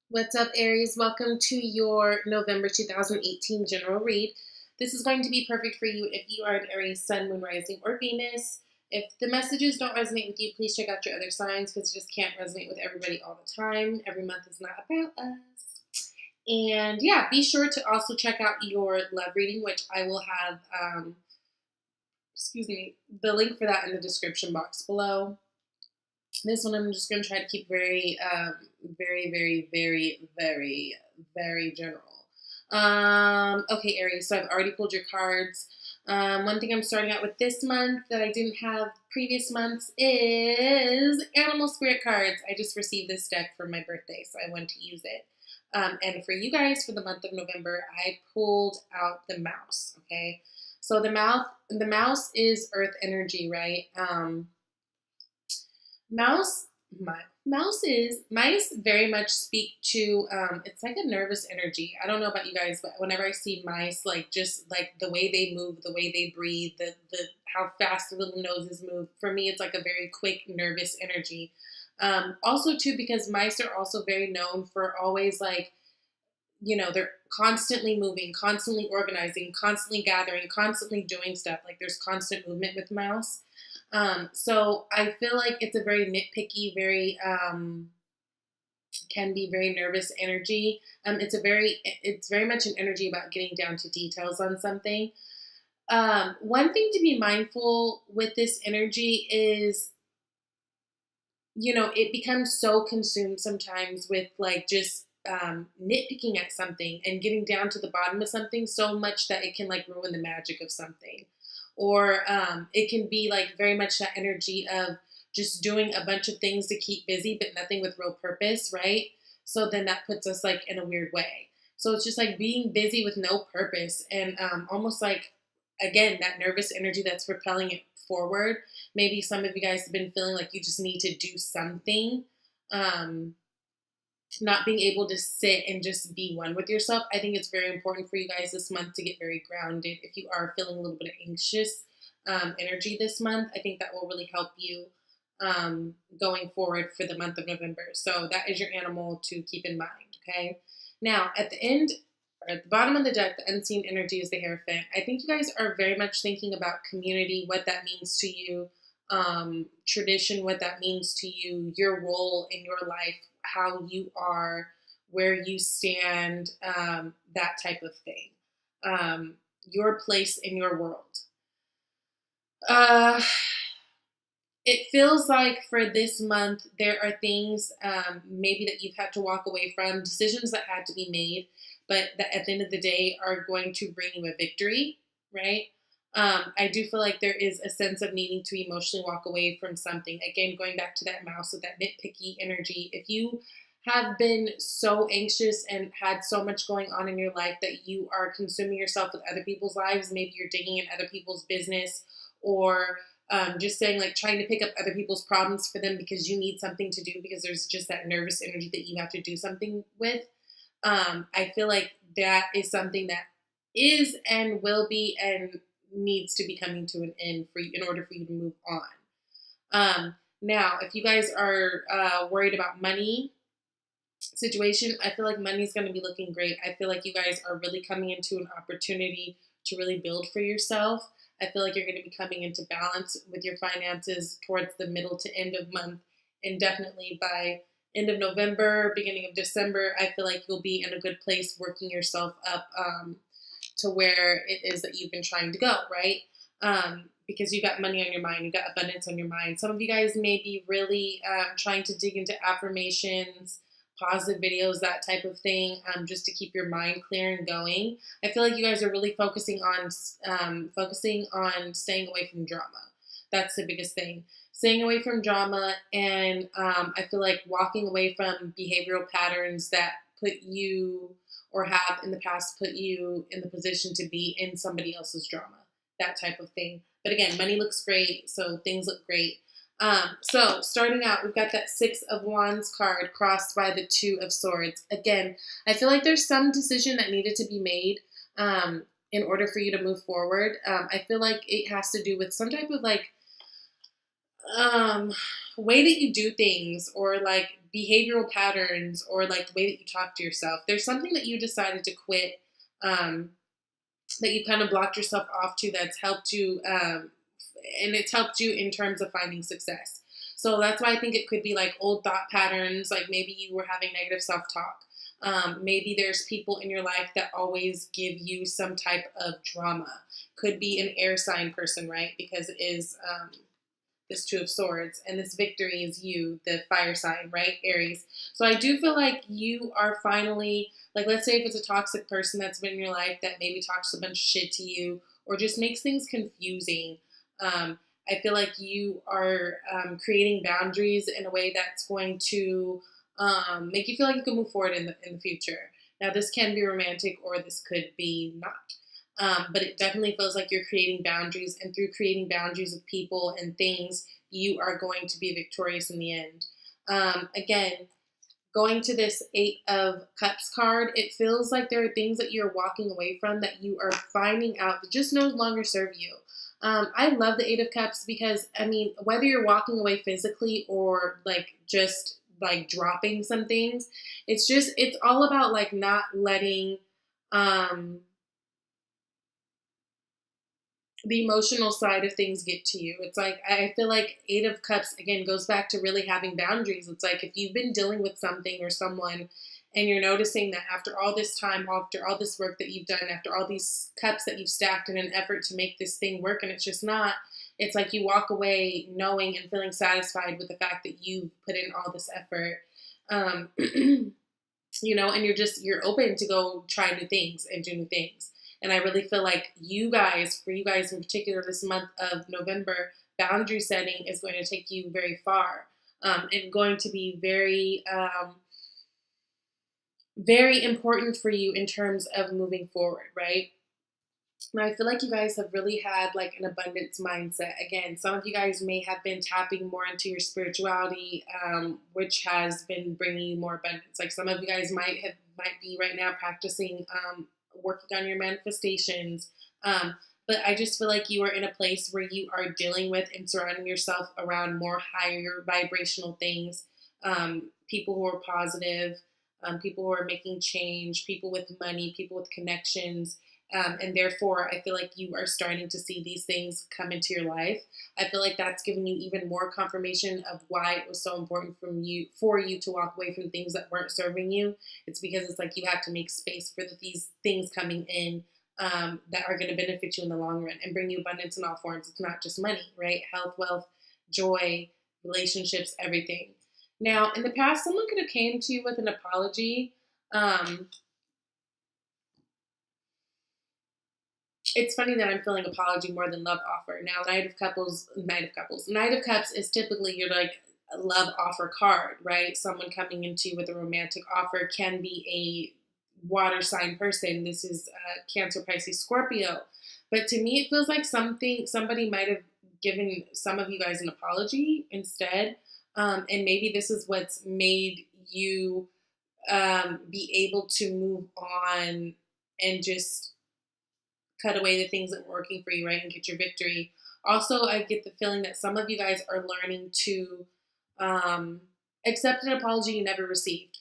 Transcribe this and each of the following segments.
What's up, Aries? Welcome to your November 2018 general read. This is going to be perfect for you if you are an Aries Sun, Moon, Rising, or Venus. If the messages don't resonate with you, please check out your other signs because it just can't resonate with everybody all the time. Every month is not about us. And yeah, be sure to also check out your love reading, which I will have, the link for that in the description box below. This one I'm just going to try to keep very, very general. Okay, Aries, so I've already pulled your cards. One thing I'm starting out with this month that I didn't have previous months is animal spirit cards. I just received this deck for my birthday, so I wanted to use it. And for you guys, for the month of November, I pulled out the mouse, okay? So the mouse is earth energy, right? Mouse, mice very much speak to, it's like a nervous energy. I don't know about you guys, but whenever I see mice, like just like the way they move, the way they breathe, the how fast the little noses move, for me, it's like a very quick, nervous energy. Also too, because mice are also very known for always like, they're constantly moving, constantly organizing, constantly gathering, constantly doing stuff. Like there's constant movement with mouse. So I feel like it's a very nitpicky, very can be very nervous energy. It's very much an energy about getting down to details on something. One thing to be mindful with this energy is, it becomes so consumed sometimes with like just nitpicking at something and getting down to the bottom of something so much that it can like ruin the magic of something. Or it can be like very much that energy of just doing a bunch of things to keep busy, but nothing with real purpose, right? So then that puts us like in a weird way. So it's just like being busy with no purpose and almost like, again, that nervous energy that's propelling it forward. Maybe some of you guys have been feeling like you just need to do something. Um, Not being able to sit and just be one with yourself. I think it's very important for you guys this month to get very grounded. If you are feeling a little bit of anxious energy this month, I think that will really help you going forward for the month of November. So that is your animal to keep in mind, okay? Now, at the end, or at the bottom of the deck, the unseen energy is the Hierophant. I think you guys are very much thinking about community, what that means to you, tradition, what that means to you, your role in your life, how you are, where you stand, that type of thing. Your place in your world. Uh, it feels like for this month, there are things maybe that you've had to walk away from, decisions that had to be made, but that at the end of the day are going to bring you a victory, right? I do feel like there is a sense of needing to emotionally walk away from something. Again, going back to that mouse with that nitpicky energy. If you have been so anxious and had so much going on in your life that you are consuming yourself with other people's lives, maybe you're digging in other people's business or just saying like trying to pick up other people's problems for them because you need something to do because there's just that nervous energy that you have to do something with. I feel like that is something that is and will be and needs to be coming to an end for you in order for you to move on. Now, if you guys are worried about money situation, I feel like money is going to be looking great. I feel like you guys are really coming into an opportunity to really build for yourself. I feel like you're going to be coming into balance with your finances towards the middle to end of month, and definitely by end of November, beginning of December, I feel like you'll be in a good place working yourself up to where it is that you've been trying to go, right? Because you got money on your mind, you got abundance on your mind. Some of you guys may be really trying to dig into affirmations, positive videos, that type of thing, just to keep your mind clear and going. I feel like you guys are really focusing on staying away from drama. That's the biggest thing. Staying away from drama, and I feel like walking away from behavioral patterns that put you or have in the past put you in the position to be in somebody else's drama, that type of thing. But again, money looks great, so things look great. So starting out, we've got that Six of Wands card crossed by the Two of Swords. Again, I feel like there's some decision that needed to be made in order for you to move forward. I feel like it has to do with some type of like way that you do things or like behavioral patterns or like the way that you talk to yourself. There's something that you decided to quit, that you kind of blocked yourself off to, that's helped you, and it's helped you in terms of finding success. So that's why I think it could be like old thought patterns, like maybe you were having negative self talk. Maybe there's people in your life that always give you some type of drama. Could be an air sign person, right? Because it is this Two of Swords, and this Victory is you, the fire sign, right? Aries. So I do feel like you are finally, like, let's say if it's a toxic person that's been in your life that maybe talks a bunch of shit to you or just makes things confusing. I feel like you are creating boundaries in a way that's going to make you feel like you can move forward in the future. Now, this can be romantic or this could be not. But it definitely feels like you're creating boundaries, and through creating boundaries with people and things, you are going to be victorious in the end. Again, going to this Eight of Cups card, it feels like there are things that you're walking away from that you are finding out that just no longer serve you. I love the Eight of Cups because, I mean, whether you're walking away physically or like just like dropping some things, it's all about like not letting the emotional side of things get to you. It's like, I feel like Eight of Cups, again, goes back to really having boundaries. It's like if you've been dealing with something or someone and you're noticing that after all this time, after all this work that you've done, after all these cups that you've stacked in an effort to make this thing work and it's just not, it's like you walk away knowing and feeling satisfied with the fact that you put in all this effort. You know, and you're open to go try new things and do new things. And I really feel like for you guys in particular, this month of November, boundary setting is going to take you very far, and going to be very, very important for you in terms of moving forward, right? And I feel like you guys have really had like an abundance mindset. Again, some of you guys may have been tapping more into your spirituality, which has been bringing you more abundance. Like some of you guys might be right now practicing, working on your manifestations. But I just feel like you are in a place where you are dealing with and surrounding yourself around more higher vibrational things, people who are positive, people who are making change, people with money, people with connections. And therefore, I feel like you are starting to see these things come into your life. I feel like that's giving you even more confirmation of why it was so important for you to walk away from things that weren't serving you. It's because it's like you have to make space for these things coming in, that are going to benefit you in the long run and bring you abundance in all forms. It's not just money, right? Health, wealth, joy, relationships, everything. Now, in the past, someone could have came to you with an apology. It's funny that I'm feeling apology more than love offer. Now, Knight of Cups is typically your like love offer card, right? Someone coming into you with a romantic offer can be a water sign person. This is Cancer, Pisces, Scorpio. But to me, it feels like somebody might have given some of you guys an apology instead. And maybe this is what's made you be able to move on and just cut away the things that were working for you, right, and get your victory. Also, I get the feeling that some of you guys are learning to accept an apology you never received,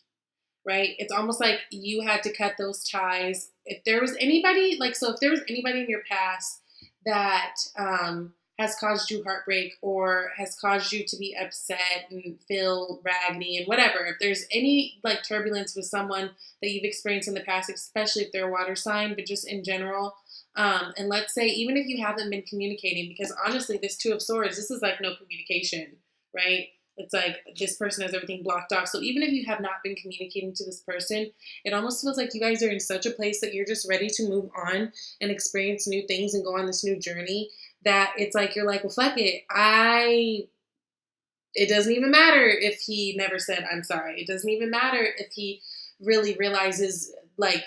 right? It's almost like you had to cut those ties. If there was anybody, in your past that has caused you heartbreak or has caused you to be upset and feel raggedy and whatever, if there's any like turbulence with someone that you've experienced in the past, especially if they're a water sign, but just in general, and let's say even if you haven't been communicating, because honestly, this Two of Swords, this is like no communication, right? It's like this person has everything blocked off. So even if you have not been communicating to this person, it almost feels like you guys are in such a place that you're just ready to move on and experience new things and go on this new journey, that it's like you're like, well, fuck it. It doesn't even matter if he never said I'm sorry. It doesn't even matter if he really realizes like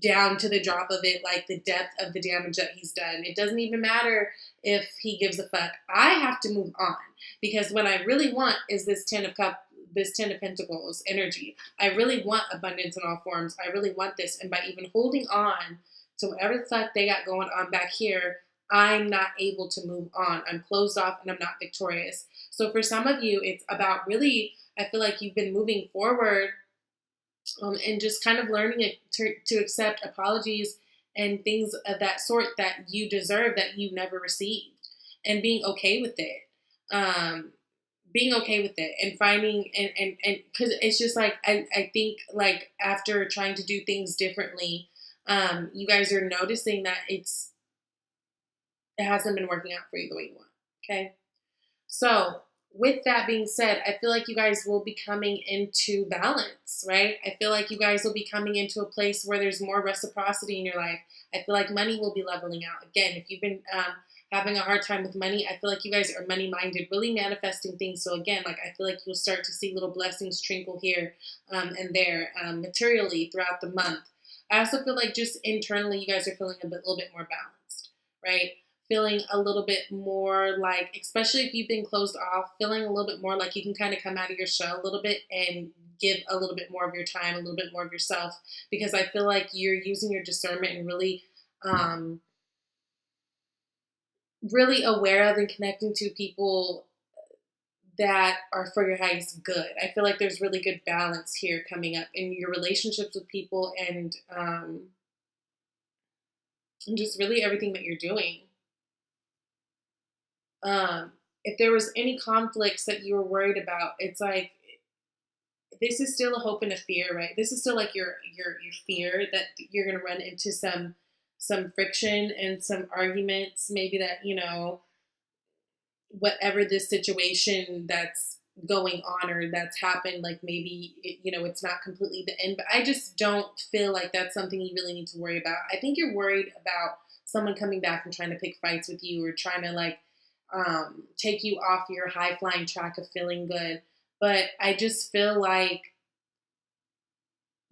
down to the drop of it, like the depth of the damage that he's done. It doesn't even matter if he gives a fuck. I have to move on, because what I really want is this Ten of Pentacles energy. I really want abundance in all forms. I really want this. And by even holding on to whatever the fuck they got going on back here, I'm not able to move on. I'm closed off and I'm not victorious. So for some of you, it's about really I feel like you've been moving forward, and just kind of learning to accept apologies and things of that sort that you deserve that you never received, and being okay with it. Um, being okay with it and finding and because it's just like I think like after trying to do things differently, you guys are noticing that it hasn't been working out for you the way you want. Okay. So, with that being said, I feel like you guys will be coming into balance, right? I feel like you guys will be coming into a place where there's more reciprocity in your life. I feel like money will be leveling out. Again, if you've been having a hard time with money, I feel like you guys are money minded, really manifesting things. So, again, like I feel like you'll start to see little blessings trinkle here and there materially throughout the month. I also feel like just internally, you guys are feeling a little bit more balanced, right? Feeling a little bit more like, especially if you've been closed off, feeling a little bit more like you can kind of come out of your shell a little bit and give a little bit more of your time, a little bit more of yourself, because I feel like you're using your discernment and really, really aware of and connecting to people that are for your highest good. I feel like there's really good balance here coming up in your relationships with people and just really everything that you're doing. If there was any conflicts that you were worried about, it's like this is still a hope and a fear, right? This is still like your fear that you're gonna run into some friction and some arguments, maybe that, whatever this situation that's going on or that's happened, like maybe it's not completely the end, but I just don't feel like that's something you really need to worry about. I think you're worried about someone coming back and trying to pick fights with you or trying to like take you off your high flying track of feeling good. But I just feel like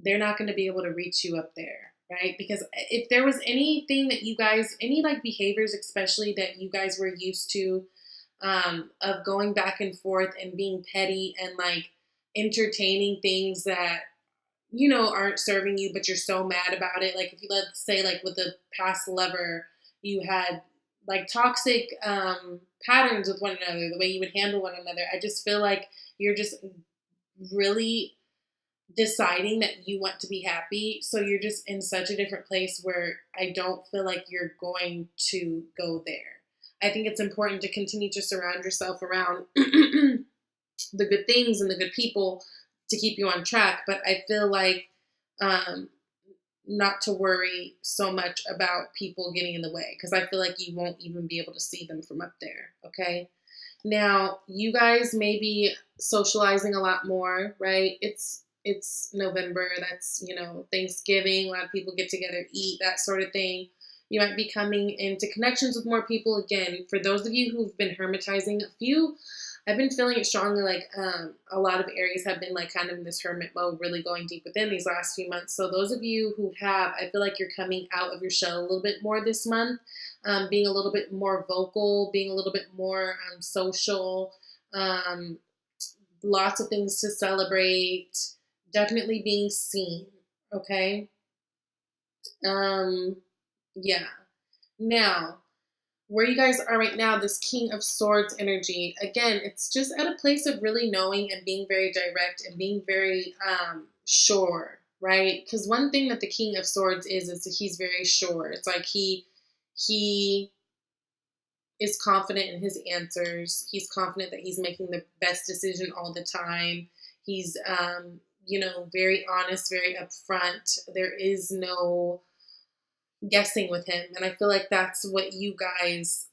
they're not going to be able to reach you up there, right? Because if there was anything that you guys, any like behaviors, especially that you guys were used to, of going back and forth and being petty and like entertaining things that aren't serving you, but you're so mad about it. Like if you, let's say, like with a past lover, you had like toxic patterns with one another, the way you would handle one another. I just feel like you're just really deciding that you want to be happy. So you're just in such a different place where I don't feel like you're going to go there. I think it's important to continue to surround yourself around the good things and the good people to keep you on track. But I feel like um, not to worry so much about people getting in the way, because I feel like you won't even be able to see them from up there. Okay. Now, you guys may be socializing a lot more, right? It's November. That's, Thanksgiving. A lot of people get together, eat, that sort of thing. You might be coming into connections with more people. Again, for those of you who've been hermitizing, I've been feeling it strongly, like a lot of Aries have been like kind of in this hermit mode, really going deep within these last few months. So those of you who have, I feel like you're coming out of your shell a little bit more this month, being a little bit more vocal, being a little bit more social, um, lots of things to celebrate, definitely being seen. Okay. Um, yeah. Now, where you guys are right now, this King of Swords energy, again, it's just at a place of really knowing and being very direct and being very sure, right? Because one thing that the King of Swords is that he's very sure. It's like he is confident in his answers. He's confident that he's making the best decision all the time. He's very honest, very upfront. There is no guessing with him. And I feel like that's what you guys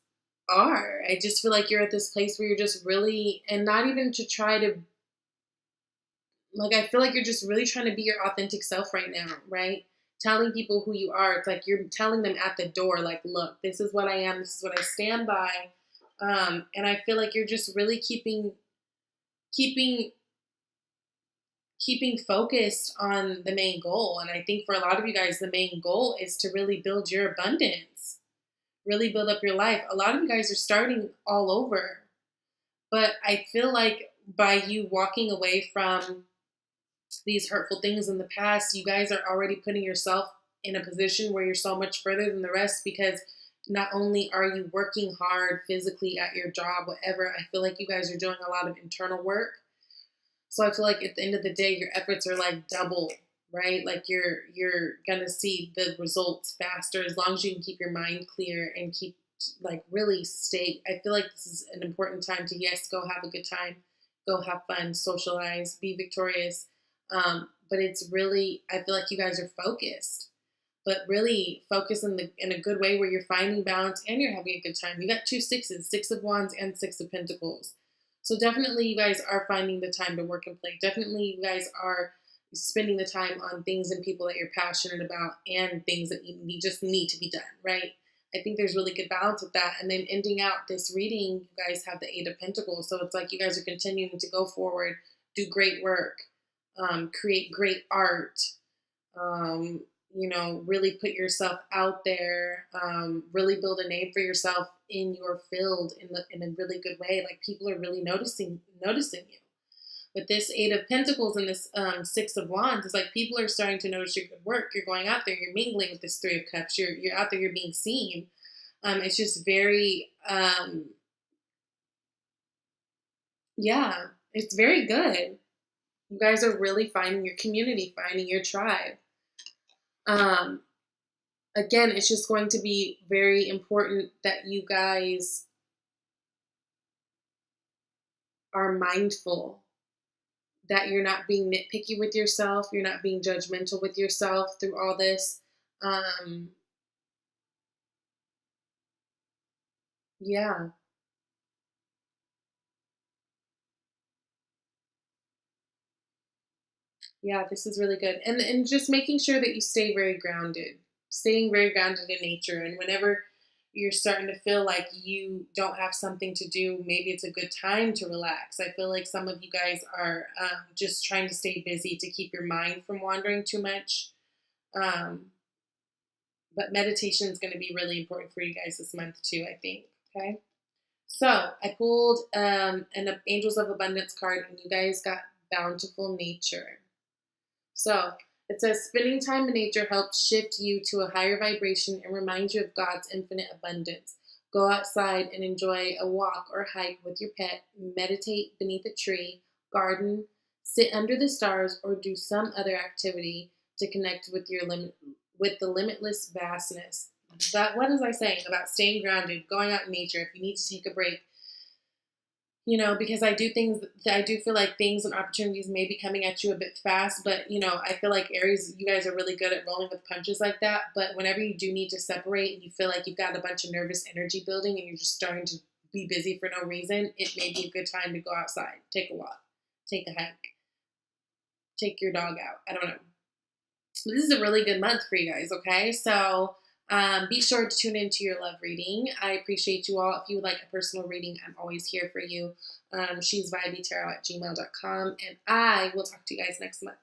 are. I just feel like you're at this place where you're just really, and not even to try to, like, I feel like you're just really trying to be your authentic self right now, right? Telling people who you are. It's like you're telling them at the door, like, look, this is what I am. This is what I stand by. And I feel like you're just really keeping focused on the main goal. And I think for a lot of you guys, the main goal is to really build your abundance, really build up your life. A lot of you guys are starting all over, but I feel like by you walking away from these hurtful things in the past, you guys are already putting yourself in a position where you're so much further than the rest, because not only are you working hard physically at your job, whatever, I feel like you guys are doing a lot of internal work. So I feel like at the end of the day, your efforts are like double, right? Like you're gonna see the results faster as long as you can keep your mind clear and keep like really stay. I feel like this is an important time to, yes, go have a good time, go have fun, socialize, be victorious. But it's really, I feel like you guys are focused, but really focus in a good way where you're finding balance and you're having a good time. You got two sixes, Six of Wands and Six of Pentacles. So definitely you guys are finding the time to work and play. Definitely you guys are spending the time on things and people that you're passionate about and things that you just need to be done, right? I think there's really good balance with that. And then ending out this reading, you guys have the Eight of Pentacles. So it's like you guys are continuing to go forward, do great work, create great art, um, really put yourself out there, really build a name for yourself in your field in a really good way. Like people are really noticing you. With this Eight of Pentacles and this Six of Wands, it's like people are starting to notice your good work. You're going out there, you're mingling with this Three of Cups. You're out there, you're being seen. It's just very, yeah, it's very good. You guys are really finding your community, finding your tribe. Um, Again, it's just going to be very important that you guys are mindful that you're not being nitpicky with yourself, you're not being judgmental with yourself through all this. Um, yeah, yeah, this is really good. And just making sure that you stay very grounded, staying very grounded in nature. And whenever you're starting to feel like you don't have something to do, maybe it's a good time to relax. I feel like some of you guys are just trying to stay busy to keep your mind from wandering too much. Um, but meditation is going to be really important for you guys this month too, I think. Okay. So I pulled an Angels of Abundance card, and you guys got bountiful nature. So it says spending time in nature helps shift you to a higher vibration and reminds you of God's infinite abundance. Go outside and enjoy a walk or hike with your pet, meditate beneath a tree, garden, sit under the stars, or do some other activity to connect with with the limitless vastness. That, what was I saying about staying grounded, going out in nature? If you need to take a break, because I do feel like things and opportunities may be coming at you a bit fast, but I feel like Aries, you guys are really good at rolling with punches like that. But whenever you do need to separate and you feel like you've got a bunch of nervous energy building and you're just starting to be busy for no reason, it may be a good time to go outside, take a walk, take a hike, take your dog out. I don't know. This is a really good month for you guys, okay? So be sure to tune into your love reading. I appreciate you all. If you would like a personal reading, I'm always here for you. She's Vibey at gmail.com, and I will talk to you guys next month.